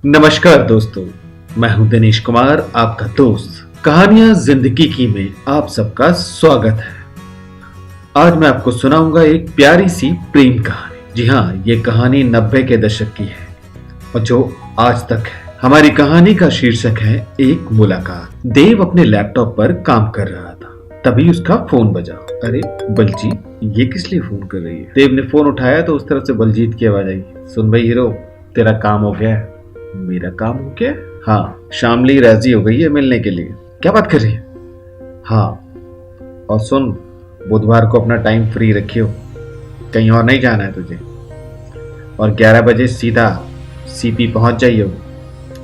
नमस्कार दोस्तों, मैं हूं दिनेश कुमार, आपका दोस्त। कहानियां जिंदगी की में आप सबका स्वागत है। आज मैं आपको सुनाऊंगा एक प्यारी सी प्रेम कहानी। जी हाँ, ये कहानी 90 के दशक की है और जो आज तक है। हमारी कहानी का शीर्षक है एक मुलाकात। देव अपने लैपटॉप पर काम कर रहा था, तभी उसका फोन बजा। अरे बलजीत, ये किस लिए फोन कर रही है? देव ने फोन उठाया तो उस तरफ से बलजीत की आवाज आई। सुन भाई हीरो, तेरा काम हो गया है। मेरा काम हो गया? हाँ, शामली राजी हो गई है मिलने के लिए। क्या बात कर रही है? हाँ, और सुन, बुधवार को अपना टाइम फ्री रखियो, कहीं और नहीं जाना है तुझे। और 11 बजे सीधा सीपी पहुंच जाइयो,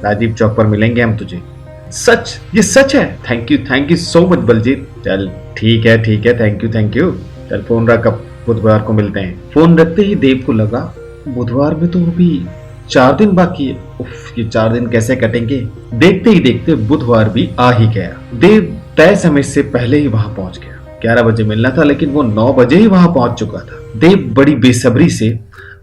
राजीव चौक पर मिलेंगे हम तुझे। सच? ये सच है? Thank you so much Baljeet. चल ठीक है, थैंक यू। चल फोन रख, अब बुधवार को मिलते हैं। फोन रखते ही देव को लगा बुधवार में तो अभी 4 दिन बाकी है। उफ, ये 4 दिन कैसे कटेंगे? देखते ही देखते बुधवार भी आ ही गया। देव तय समय से पहले ही वहां पहुंच गया। 11 बजे मिलना था, लेकिन वो 9 बजे ही वहां पहुंच चुका था। देव बड़ी बेसब्री से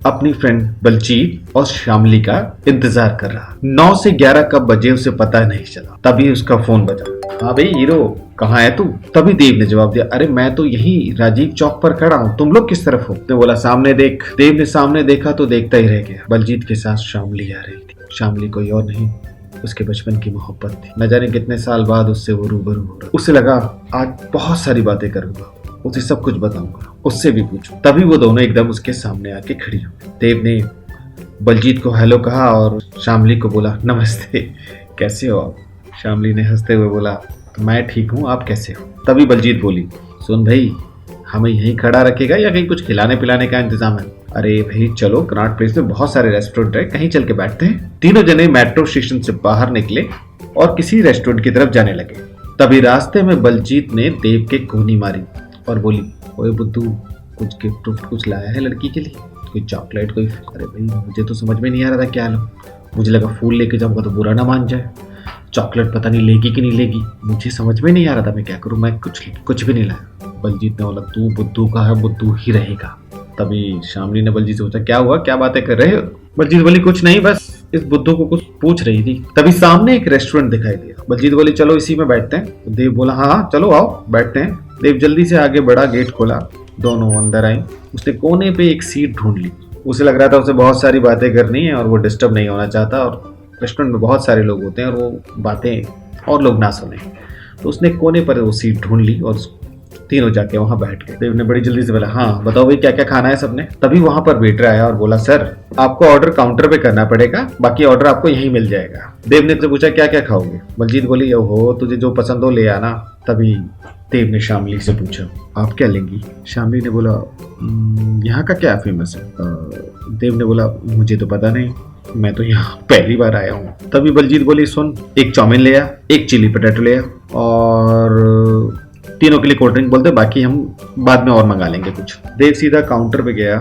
अपनी फ्रेंड बलजीत और शामली का इंतजार कर रहा। 9 से 11 कब बजे उसे पता नहीं चला। तभी उसका फोन बजा। हाँ भाई हीरो, कहाँ है तू? तभी देव ने जवाब दिया, अरे मैं तो यही राजीव चौक पर खड़ा हूँ, तुम लोग किस तरफ हो? उसने बोला सामने देख। देव ने सामने देखा तो देखता ही रह गया। बलजीत के साथ शामली आ रही थी। शामली कोई और नहीं, उसके बचपन की मोहब्बत थी। न जाने कितने साल बाद उससे वो रूबरू हो रहा। उसे लगा आज बहुत सारी बातें करूंगा, उसे सब कुछ बताऊंगा, उससे भी पूछूं। तभी वो दोनों एकदम उसके सामने आके खड़ी हो। देव ने बलजीत को हेलो कहा और शामली को बोला नमस्ते, कैसे हो आप? शामली ने हंसते हुए बोला मैं ठीक हूँ, आप कैसे हो? तभी बलजीत बोली, सुन भाई, हमें यहीं खड़ा रखेगा या कहीं कुछ खिलाने पिलाने का इंतजाम है? अरे भाई चलो, कनॉट प्लेस में बहुत सारे रेस्टोरेंट है, कहीं चल के बैठते हैं। तीनों जने मेट्रो स्टेशन से बाहर निकले और किसी रेस्टोरेंट की तरफ जाने लगे। तभी रास्ते में बलजीत ने देव के कोहनी मारी और बोली, ओए बुद्धू, कुछ गिफ्ट कुछ लाया है लड़की के लिए? कोई चॉकलेट, कोई? अरे भाई मुझे तो समझ में नहीं आ रहा था क्या लो। मुझे लगा फूल लेके जाऊंगा तो बुरा ना मान जाए। चॉकलेट पता नहीं लेगी कि नहीं लेगी, मुझे समझ में नहीं आ रहा था मैं क्या करूं। मैं कुछ भी नहीं लाया। बलजीत ने बोला तू बुद्धू का है, बुद्धू ही रहेगा। तभी शामली ने बलजीत से पूछा क्या हुआ, क्या बातें कर रहे हो? बलजीत बोली कुछ नहीं, बस इस बुद्धू को कुछ पूछ रही थी। तभी सामने एक रेस्टोरेंट दिखाई दिया। बलजीत बोली चलो इसी में बैठते हैं। तो देव बोला हाँ चलो आओ बैठते हैं। देव जल्दी से आगे बढ़ा, गेट खोला, दोनों अंदर आए। उसने कोने पे एक सीट ढूंढ ली। उसे लग रहा था उसे बहुत सारी बातें करनी है और वो डिस्टर्ब नहीं होना चाहता, और रेस्टोरेंट में बहुत सारे लोग होते हैं और वो बातें और लोग ना सुने। तो उसने कोने पर वो सीट ढूंढ ली और तीनों जाके वहां बैठ गए। देव ने बड़ी जल्दी से बोला हाँ बताओ भाई क्या क्या खाना है सबने? तभी वहां पर वेटर आया और बोला सर आपको ऑर्डर काउंटर पे करना पड़ेगा, बाकी ऑर्डर आपको यहीं मिल जाएगा। देव ने पूछा क्या क्या खाओगे? बलजीत बोली ओहो तुझे जो पसंद हो ले आना। तभी देव ने शामली से पूछा आप क्या लेंगी? शामली ने बोला यहाँ का क्या फेमस है? देव ने बोला मुझे तो पता नहीं, मैं तो यहाँ पहली बार आया हूँ। तभी बलजीत बोली सुन, एक चाउमीन ले आ, एक चिली पटेटो ले आ, और तीनों के लिए कोल्ड ड्रिंक बोलते, बाकी हम बाद में और मंगा लेंगे कुछ। देव सीधा काउंटर पे गया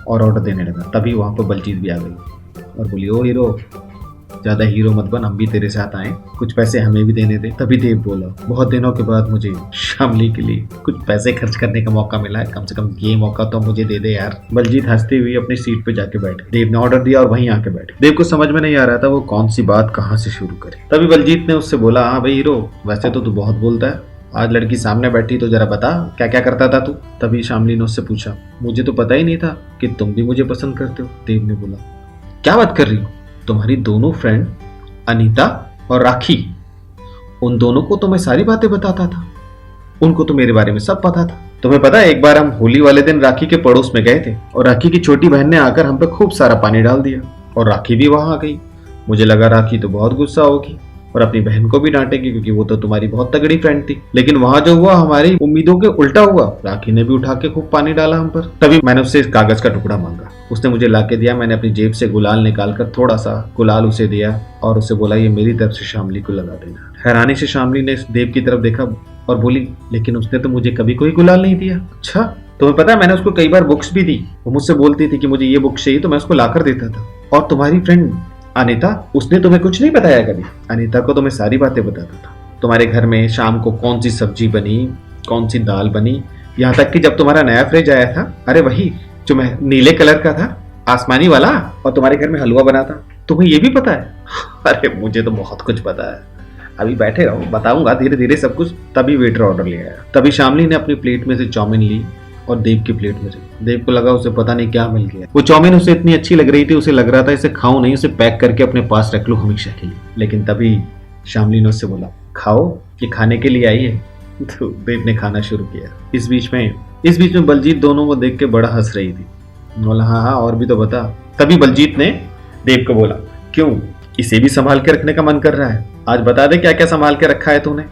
और ऑर्डर देने लगा। तभी वहां पर बलजीत भी आ गई और बोली ओ हीरो, ज्यादा हीरो मत बन, हम भी तेरे साथ आए, कुछ पैसे हमें भी देने दे। तभी देव बोला बहुत दिनों के बाद मुझे शामली के लिए कुछ पैसे खर्च करने का मौका मिला है, कम से कम ये मौका तो मुझे दे दे यार। बलजीत हंसती हुई अपनी सीट पे जाके बैठ गई। देव ने ऑर्डर दिया और वहीं आके बैठे। देव को समझ में नहीं आ रहा था वो कौन सी बात कहाँ से शुरू करे। तभी बलजीत ने उससे बोला हाँ भाई हीरो, वैसे तो तू बहुत बोलता है, आज लड़की सामने बैठी तो जरा बता क्या क्या करता था तू? तभी शामली ने उससे पूछा मुझे तो पता ही नहीं था कि तुम भी मुझे पसंद करते हो। देव ने बोला क्या बात कर रही हो? तुम्हारी दोनों फ्रेंड अनीता और राखी, उन दोनों को तो मैं सारी बातें बताता था, उनको तो मेरे बारे में सब पता था। तुम्हें पता है एक बार हम होली वाले दिन राखी के पड़ोस में गए थे और राखी की छोटी बहन ने आकर हम पे खूब सारा पानी डाल दिया और राखी भी वहां आ गई। मुझे लगा राखी तो बहुत गुस्सा होगी और अपनी बहन को भी डांटेगी क्योंकि वो तो तुम्हारी बहुत तगड़ी फ्रेंड थी, लेकिन वहां जो हुआ हमारी उम्मीदों के उल्टा हुआ। राखी ने भी उठा के खूब पानी डाला हम पर। तभी मैंने उससे इस कागज का टुकड़ा मांगा, उसने मुझे लाके दिया। मैंने अपनी जेब से गुलाल निकालकर थोड़ा सा गुलाल उसे दिया और उसे बोला ये मेरी तरफ से शामली को लगा देना। हैरानी से शामली ने देव की तरफ देखा और बोली लेकिन उसने तो मुझे कभी कोई गुलाल नहीं दिया। अच्छा, तुम्हें पता है मैंने उसको कई बार बुक्स भी दी, वो मुझसे बोलती थी कि मुझे ये बुक चाहिए तो मैं उसको लाकर देता था। और तुम्हारी फ्रेंड अनीता, उसने तुम्हें कुछ नहीं बताया कभी? अनीता को तो मैं सारी बातें बताता था, तुम्हारे घर में शाम को कौन सी सब्जी बनी, कौन सी दाल बनी, यहाँ तक कि जब तुम्हारा नया फ्रिज आया था, अरे वही जो मैं नीले कलर का था, आसमानी वाला, और तुम्हारे घर में हलवा बना था, तुम्हें ये भी पता है? अरे मुझे तो बहुत कुछ पता है, अभी बैठे रहो, बताऊंगा धीरे धीरे सब कुछ। तभी वेटर ऑर्डर ले आया। तभी शामली ने अपनी प्लेट में से चाउमीन ली और देव की प्लेट में से। देव को लगा उसे पता नहीं क्या मिल गया। वो चाउमीन उसे इतनी अच्छी लग रही थी, उसे लग रहा था इसे खाऊं नहीं, उसे पैक करके अपने पास रख लूं हमेशा के लिए। लेकिन तभी शामली ने उससे बोला, खाओ, ये खाने के लिए आई है। तो देव ने खाना शुरू किया। इस बीच में बलजीत दोनों को देख के बड़ा हंस रही थी। बोला, हाँ हाँ और भी तो बता। तभी बलजीत ने देव को बोला, क्यों, इसे भी संभाल के रखने का मन कर रहा है? आज बता दे क्या क्या संभाल के रखा है तूने।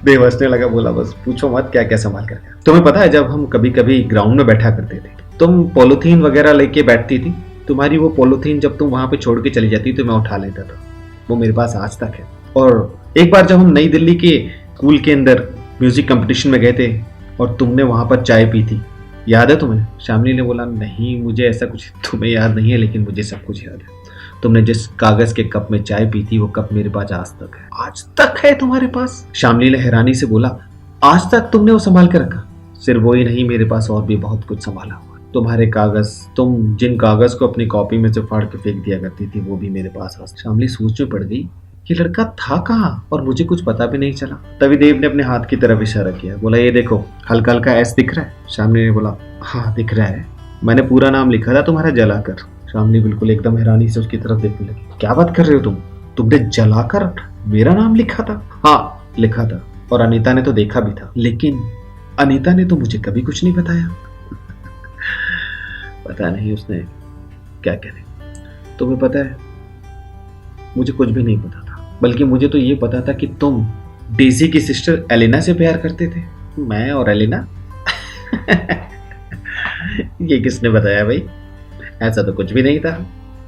देव हंसने लगा, बोला, बस पूछो मत क्या क्या संभाल कर रखा है। तुम्हें पता है जब हम कभी कभी ग्राउंड में बैठा करते थे, तुम पॉलिथीन वगैरह लेके बैठती थी। तुम्हारी वो पॉलिथीन जब तुम वहां पे छोड़ के चली जाती तो मैं उठा लेता था। वो मेरे पास आज तक है। और एक बार जब हम नई दिल्ली के स्कूल के अंदर म्यूजिक कंपटीशन में गए थे और तुमने वहां पर चाय पी थी, याद है तुम्हें? शामली ने बोला, नहीं मुझे ऐसा कुछ तुम्हें याद नहीं है, लेकिन मुझे सब कुछ याद है। तुमने जिस कागज के कप में चाय पी थी वो कप मेरे पास आज तक है। आज तक है तुम्हारे पास? शामली ने हैरानी से बोला, आज तक तुमने वो संभाल के रखा? सिर्फ वो ही नहीं, मेरे पास और भी बहुत कुछ संभाला हुआ। तुम्हारे कागज, तुम जिन कागज को अपनी कॉपी में से फाड़ के फेंक दिया करती थी, वो भी मेरे पास। शामली सोच में पड़ गई, ये लड़का था कहाँ और मुझे कुछ पता भी नहीं चला। तभी देव ने अपने हाथ की तरफ इशारा किया, बोला, ये देखो हल्का हल्का एस दिख रहा है? शामली ने बोला, हाँ दिख रहा है, मैंने पूरा नाम लिखा था तुम्हारा जलाकर। शामली बिल्कुल एकदम हैरानी से उसकी तरफ देखने लगी, क्या बात कर रहे हो तुमने जलाकर मेरा नाम लिखा था? हाँ लिखा था, और अनीता ने तो देखा भी था, लेकिन अनीता ने तो मुझे कभी कुछ नहीं बताया। पता नहीं उसने क्या करे। तुम्हें पता है मुझे कुछ भी नहीं पता था, बल्कि मुझे तो ये पता था कि तुम डेजी की सिस्टर एलिना से प्यार करते थे। मैं और एलिना? ये किसने बताया भाई? ऐसा तो कुछ भी नहीं था।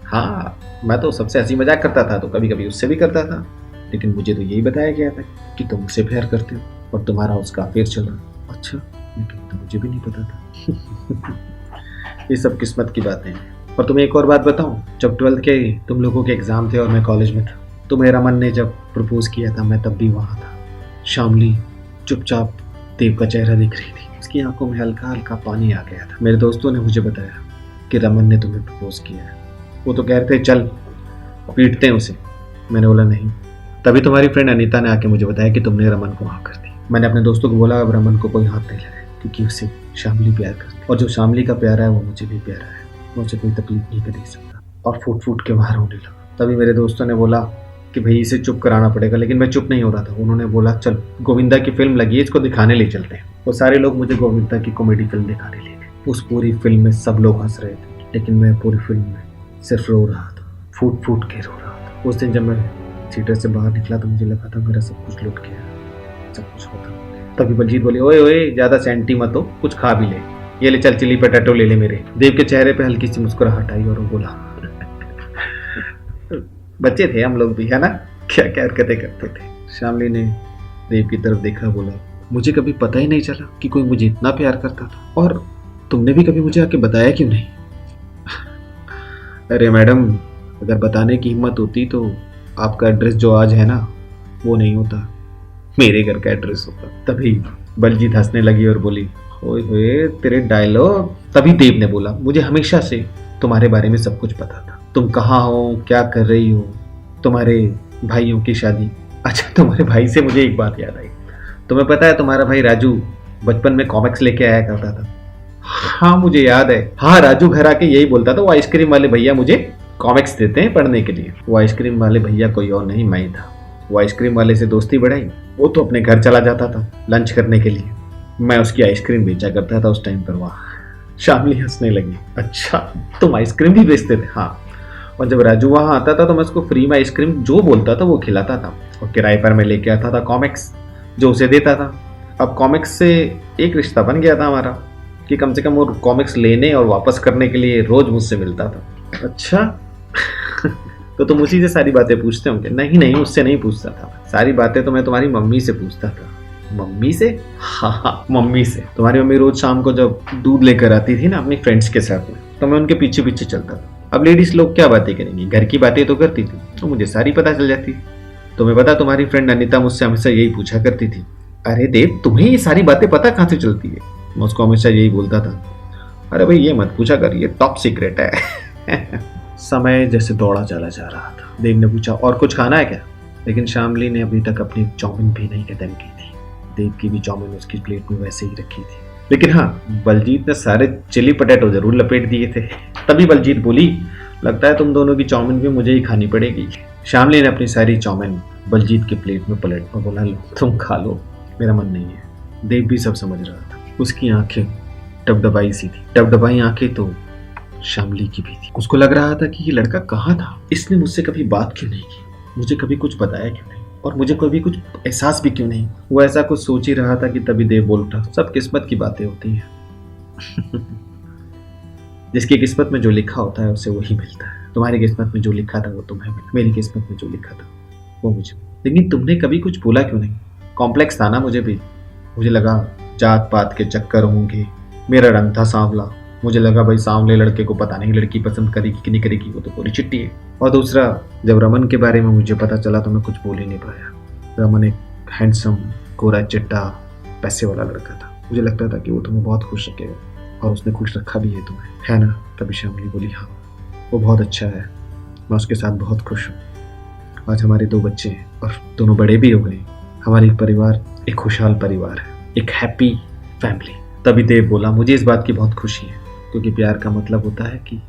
हाँ मैं तो सबसे हंसी मजाक करता था, तो कभी कभी उससे भी करता था, लेकिन मुझे तो यही बताया गया था कि तुम उससे प्यार करते हो और तुम्हारा उसका अफेयर चल रहा। अच्छा, लेकिन तो मुझे भी नहीं पता था। ये सब किस्मत की बातें हैं। और तुम्हें एक और बात बताऊं, जब 12th के तुम लोगों के एग्जाम थे और मैं कॉलेज में था, तो मेरा मन ने जब प्रपोज किया था, मैं तब भी वहां था। शामली चुपचाप देव का चेहरा देख रही थी, उसकी आंखों में हल्का हल्का पानी आ गया था। मेरे दोस्तों ने मुझे बताया कि रमन ने तुम्हें प्रपोज किया है। वो तो कह रहे थे चल पीटते हैं उसे। मैंने बोला नहीं। तभी तुम्हारी फ्रेंड अनीता ने आके मुझे बताया कि तुमने रमन को हाँ कर दी। मैंने अपने दोस्तों को बोला अब रमन को कोई हाथ नहीं लगाए, क्योंकि उसे शामली प्यार करती, और जो शामली का प्यार है वो मुझे भी प्यारा है, मुझे कोई तकलीफ नहीं दे सकता। और फूट फूट के बाहर होने लगा। तभी मेरे दोस्तों ने बोला कि भाई इसे चुप कराना पड़ेगा, लेकिन मैं चुप नहीं हो रहा था। उन्होंने बोला चल गोविंदा की फिल्म लगी है, इसको दिखाने ले चलते हैं। वो सारे लोग मुझे गोविंदा की कॉमेडी फिल्म दिखाने ले गए। उस पूरी फिल्म में सब लोग हंस रहे थे, लेकिन मैं पूरी फिल्म में सिर्फ रो रहा था, फूट फूट के रो रहा था। उस दिन जब मैं थिएटर से बाहर निकला तो मुझे लगा था मेरा सब कुछ लुट गया, सब कुछ होता। तभी बलजीत बोली, ओए ओए ज्यादा सेंटी मत हो, कुछ खा भी ले, ये ले चल चिली पोटैटो ले ले मेरे। देव के चेहरे पे हल्की सी मुस्कुराहट आई और वो बोला, बच्चे थे हम लोग भी, है ना, क्या क्या हरकतें करते थे। शामली ने देव की तरफ देखा, बोला, मुझे कभी पता ही नहीं चला कि कोई मुझे इतना प्यार करता था, और तुमने भी कभी मुझे आके बताया क्यों नहीं? अरे मैडम, अगर बताने की हिम्मत होती तो आपका एड्रेस जो आज है ना वो नहीं होता, मेरे घर का एड्रेस होता। तभी बलजीत हंसने लगी और बोली, ओए होए तेरे डायलॉग। तभी देव ने बोला, मुझे हमेशा से तुम्हारे बारे में सब कुछ पता था, तुम कहाँ हो, क्या कर रही हो, तुम्हारे भाइयों की शादी। अच्छा, तुम्हारे भाई से मुझे एक बात याद आई। तुम्हें पता है तुम्हारा भाई राजू बचपन में कॉमिक्स लेके आया करता था। हाँ मुझे याद है। हाँ, राजू घर आके यही बोलता था, वो आइसक्रीम वाले भैया मुझे कॉमिक्स देते हैं पढ़ने के लिए। वो आइसक्रीम वाले भैया कोई और नहीं, मैं ही था। वो आइसक्रीम वाले से दोस्ती बढ़ाई, वो तो अपने घर चला जाता था लंच करने के लिए, मैं उसकी आइसक्रीम बेचा करता था उस टाइम पर। वहाँ शामली हंसने लगी, अच्छा तुम आइसक्रीम भी बेचते थे? हाँ, और जब राजू वहाँ आता था तो मैं उसको फ्री में आइसक्रीम जो बोलता था वो खिलाता था, और किराए पर मैं लेके आता था कॉमिक्स जो उसे देता था। अब कॉमिक्स से एक रिश्ता बन गया था हमारा कि कम से कम वो कॉमिक्स लेने और वापस करने के लिए रोज मुझसे मिलता था। अच्छा तो तुम उसी से सारी बातें पूछते होंगे? नहीं नहीं, उससे नहीं पूछता था, सारी बातें तो मैं तुम्हारी मम्मी से पूछता था। मम्मी से? हाँ मम्मी से। तुम्हारी मम्मी रोज शाम को जब दूध लेकर आती थी ना अपनी फ्रेंड्स के साथ में, तो मैं उनके पीछे पीछे चलता था। अब लेडीज लोग क्या बातें करेंगी, घर की बातें तो करती थी, तो मुझे सारी पता चल जाती थी। तुम्हें पता, तुम्हारी फ्रेंड अनीता मुझसे हमेशा यही पूछा करती थी, अरे देव तुम्हें ये सारी बातें पता कहाँ से चलती है? मैं उसको हमेशा यही बोलता था, अरे भाई ये मत पूछा कर, ये टॉप सीक्रेट है। समय जैसे दौड़ा चला जा रहा था। देव ने पूछा और कुछ खाना है क्या, लेकिन शामली ने अभी तक अपनी चाउमीन भी नहीं खत्म की थी। देव की भी चाउमीन उसकी प्लेट में वैसे ही रखी थी, लेकिन हाँ, बलजीत ने सारे चिली पटेटो जरूर लपेट दिए थे। तभी बलजीत बोली, लगता है तुम दोनों की चाउमीन भी मुझे ही खानी पड़ेगी। शामली ने अपनी सारी चाउमीन बलजीत की प्लेट में पलट कर बोला, लो तुम खा लो, मेरा मन नहीं है। देव भी सब समझ रहा था। उसकी आंखें डबडबाई सी थी। डबडबाई आंखें तो शामली की भी थी। उसको लग रहा था कि ये लड़का कहाँ था, इसने मुझसे कभी बात क्यों नहीं की, मुझे कभी कुछ बताया क्यों नहीं, और मुझे कभी कुछ एहसास भी क्यों नहीं। वो ऐसा कुछ सोच ही रहा था कि तभी देव बोल उठा, सब किस्मत की बातें होती हैं। जिसकी किस्मत में जो लिखा होता है उसे वही मिलता है। तुम्हारी किस्मत में जो लिखा था वो तुम्हें मिला, मेरी किस्मत में जो लिखा था वो मुझे। लेकिन तुमने कभी कुछ बोला क्यों नहीं। कॉम्प्लेक्स था ना मुझे भी। मुझे लगा जात पात के चक्कर होंगे, मेरा रंग था सांवला, मुझे लगा भाई सांवले लड़के को पता नहीं लड़की पसंद करेगी कि नहीं करेगी, वो तो पूरी चिट्ठी है। और दूसरा, जब रमन के बारे में मुझे पता चला तो मैं कुछ बोल ही नहीं पाया। रमन एक हैंडसम, गोरा चिट्टा, पैसे वाला लड़का था। मुझे लगता था कि वो तुम्हें बहुत खुश रखेगा, और उसने खुश रखा भी है तुम्हें, है ना। तभी शामली बोली, हाँ वो बहुत अच्छा है, मैं उसके साथ बहुत खुश हूँ। आज हमारे 2 बच्चे हैं और दोनों बड़े भी हो गए। हमारी परिवार एक खुशहाल परिवार है, एक हैप्पी फैमिली। तभी देव बोला, मुझे इस बात की बहुत खुशी है, क्योंकि प्यार का मतलब होता है कि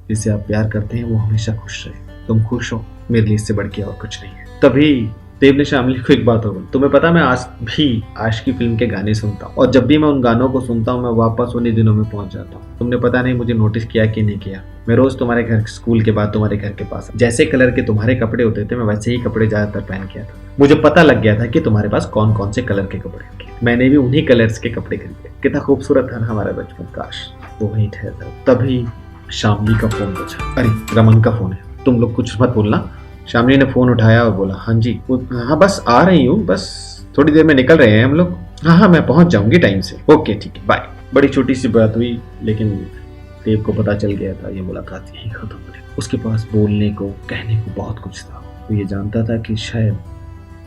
जिससे आप प्यार करते हैं वो हमेशा खुश रहे। तुम खुश हो, मेरे लिए इससे बढ़ के और कुछ नहीं है। तभी देव ने शामली को एक बात और बोली, तुम्हें पता मैं आज भी आशिकी फिल्म के गाने सुनता हूँ, और जब भी मैं उन गानों को सुनता हूँ मैं वापस उन्हीं दिनों में पहुंच जाता हूँ। तुमने पता नहीं मुझे नोटिस किया कि नहीं किया, मैं रोज तुम्हारे घर स्कूल के बाद तुम्हारे घर के पास, जैसे कलर के तुम्हारे कपड़े होते थे मैं वैसे ही कपड़े ज्यादातर पहन के आता। मुझे पता लग गया था कि तुम्हारे पास कौन कौन से कलर के कपड़े होंगे, मैंने भी उन्हीं कलर्स के कपड़े खरीदे। कितना खूबसूरत था ना हमारा बचपन, काश वो वहीं ठहरता। तभी शामली का फोन बजा। अरे रमन का फोन है, तुम लोग कुछ मत बोलना। शामली ने फोन उठाया और बोला, हाँ जी, हाँ बस आ रही हूँ, बस थोड़ी देर में निकल रहे हैं हम लोग। हाँ हाँ मैं पहुंच जाऊंगी टाइम से, ओके ठीक है बाय। बड़ी छोटी सी बात हुई, लेकिन देव को पता चल गया था ये मुलाकात यही खत्म होने। उसके पास बोलने को, कहने को बहुत कुछ था। वो ये जानता था कि शायद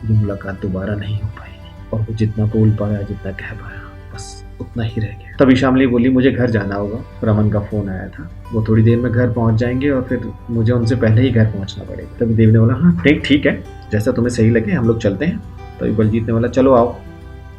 ये मुलाकात दोबारा नहीं हो पाएगी, और वो जितना बोल पाया, जितना कह पाया, बस उतना ही रह गया। तभी शामली बोली, मुझे घर जाना होगा, रमन का फोन आया था, वो थोड़ी देर में घर पहुंच जाएंगे और फिर मुझे उनसे पहले ही घर पहुंचना पड़ेगा। तभी देव ने बोला, हाँ ठीक है, जैसा तुम्हें सही लगे हम लोग चलते हैं। तभी बलजीत ने बोला, चलो आओ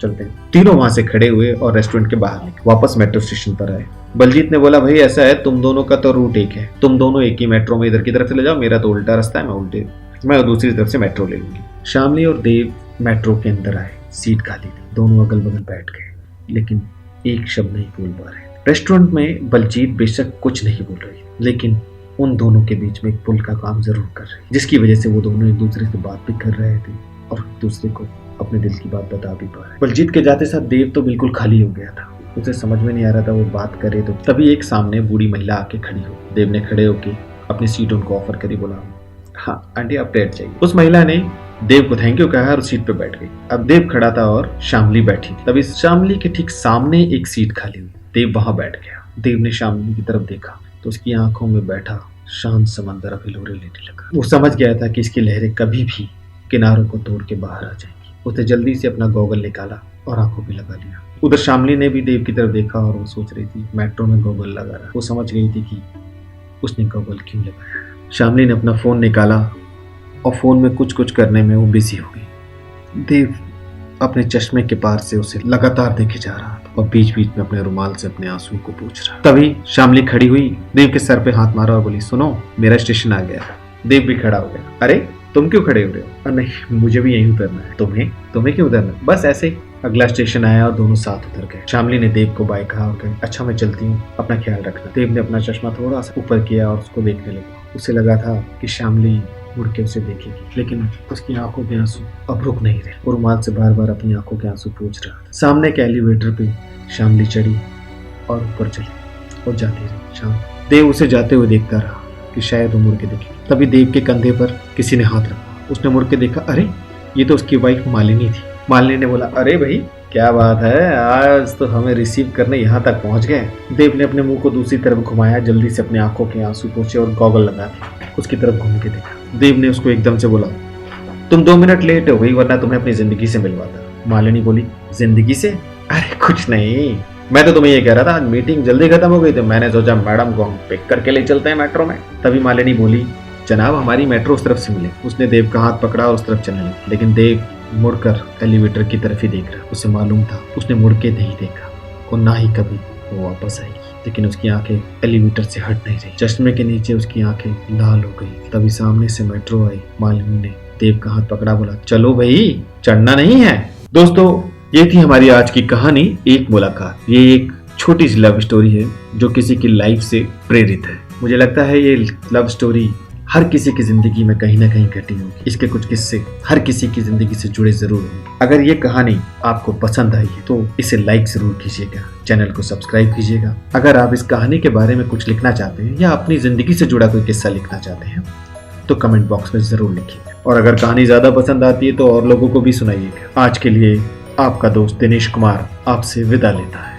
चलते हैं। तीनों वहां से खड़े हुए और रेस्टोरेंट के बाहर निकले, वापस मेट्रो स्टेशन पर आए। बलजीत ने बोला, भाई ऐसा है, तुम दोनों का तो रूट एक है, तुम दोनों एक ही मेट्रो में इधर की तरफ से ले जाओ, मेरा तो उल्टा रास्ता है, मैं दूसरी तरफ से मेट्रो ले लूंगी। शामली और देव मेट्रो के अंदर आए, सीट खाली थी, दोनों अगल बगल बैठ गए, लेकिन एक शब्द नहीं बोल पा रहे। रेस्टोरेंट में बलजीत बेशक कुछ नहीं बोल रही, लेकिन उन दोनों के बीच में एक पुल का काम जरूर कर रही, जिसकी वजह से वो दोनों एक दूसरे से बात भी कर रहे थे और एक दूसरे को अपने दिल की बात बता भी पा रहे। बलजीत के जाते साथ देव तो बिल्कुल खाली हो गया था, उसे समझ में नहीं आ रहा था वो बात करे तो। तभी एक सामने बूढ़ी महिला आके खड़ी हो। देव ने खड़े होके अपनी सीट उनको ऑफर करी, बोला, हाँ आंटी आप बैठ जाइए। उस महिला ने देव को थैंक यू कहा और सीट पे बैठ गई। अब देव खड़ा था और शामली बैठी थी। तभी शामली के ठीक सामने एक सीट खाली हुई, देव वहां बैठ गया। देव ने शामली की तरफ देखा तो उसकी आंखों में बैठा शांत समंदर अब हिलोरे लेने लगा। वो समझ गया था कि इसकी लहरें कभी भी किनारों को तोड़ के बाहर आ जाएंगी। उसने जल्दी से अपना गॉगल निकाला और आंखों पे लगा लिया। उधर शामली ने भी देव की तरफ देखा और वो सोच रही थी मेट्रो में गॉगल लगा रहा। वो समझ गई थी कि उसने गॉगल क्यों लगाया। शामली ने अपना फोन निकाला और फोन में कुछ करने में वो बिजी हो गई। देव अपने चश्मे के पार से उसे लगातार देखे जा रहा था और बीच बीच में अपने रुमाल से अपने आंसू को पोंछ रहा। तभी शामली खड़ी हुई, देव के सर पे हाथ मारा और बोली, सुनो मेरा स्टेशन आ गया। देव भी खड़ा हो गया। अरे तुम क्यों खड़े हो रहे हो? नहीं मुझे भी यहीं उतरना है। तुम्हें क्यों उतरना? बस ऐसे। अगला स्टेशन आया और दोनों साथ उतर गए। शामली ने देव को बाय कहा और कहा, अच्छा मैं चलती हूँ, अपना ख्याल रखना। देव ने अपना चश्मा थोड़ा सा ऊपर किया और उसको देखने लगा। उसे लगा था कि शामली मुड़ के उसे देखेगी, लेकिन उसकी आंखों के आंसू अब रुक नहीं रहे। वो रुमाल से बार बार अपनी आंखों के आंसू पोंछ रहा था। सामने के एलिवेटर पे शामली चढ़ी और ऊपर चली और जाती रही। शाम देव उसे जाते हुए देखता रहा कि शायद वो मुड़ के देखे। तभी देव के कंधे पर किसी ने हाथ रखा। उसने मुड़ के देखा, अरे ये तो उसकी वाइफ मालिनी थी। मालिनी ने बोला, अरे भाई क्या बात है, आज तो हमें रिसीव करने यहाँ तक पहुँच गए। देव ने अपने मुंह को दूसरी तरफ घुमाया, जल्दी से अपने आंखों के आंसू पोंछे और गॉगल लगा दिया। उसकी तरफ घूम के देखा। देव ने उसको एकदम से बोला, तुम 2 मिनट लेट हो गई, वरना तुम्हें अपनी जिंदगी से मिलवाता। मालिनी बोली, जिंदगी से? अरे कुछ नहीं, मैं तो तुम्हें ये कह रहा था, आज मीटिंग जल्दी खत्म हो गई तो मैंने सोचा मैडम को हम पिक करके ले चलते हैं मेट्रो में। तभी मालिनी बोली, जनाब हमारी मेट्रो उस तरफ से मिले। उसने देव का हाथ पकड़ा और उस तरफ चलने लगी, लेकिन देव मुड़कर एलिवेटर की तरफ ही देख रहा। उसे मालूम था उसने मुड़ के नहीं देखा और ना ही कभी वो वापस आएगी, लेकिन उसकी आंखें एलिवेटर से हट नहीं रही। चश्मे के नीचे उसकी आंखें लाल हो गई। तभी सामने से मेट्रो आई। मालिनी ने देव का हाथ पकड़ा, बोला, चलो भाई, चढ़ना नहीं है। दोस्तों, ये थी हमारी आज की कहानी, एक मुलाकात। ये एक छोटी सी लव स्टोरी है जो किसी की लाइफ से प्रेरित है। मुझे लगता है ये लव स्टोरी हर किसी की जिंदगी में कहीं ना कहीं घटी होगी। इसके कुछ किस्से हर किसी की जिंदगी से जुड़े जरूर होंगे। अगर ये कहानी आपको पसंद आई है तो इसे लाइक जरूर कीजिएगा, चैनल को सब्सक्राइब कीजिएगा। अगर आप इस कहानी के बारे में कुछ लिखना चाहते हैं या अपनी जिंदगी से जुड़ा कोई किस्सा लिखना चाहते हैं तो कमेंट बॉक्स में जरूर लिखिएगा। और अगर कहानी ज्यादा पसंद आती है तो और लोगों को भी सुनाइएगा। आज के लिए आपका दोस्त दिनेश कुमार आपसे विदा लेता है।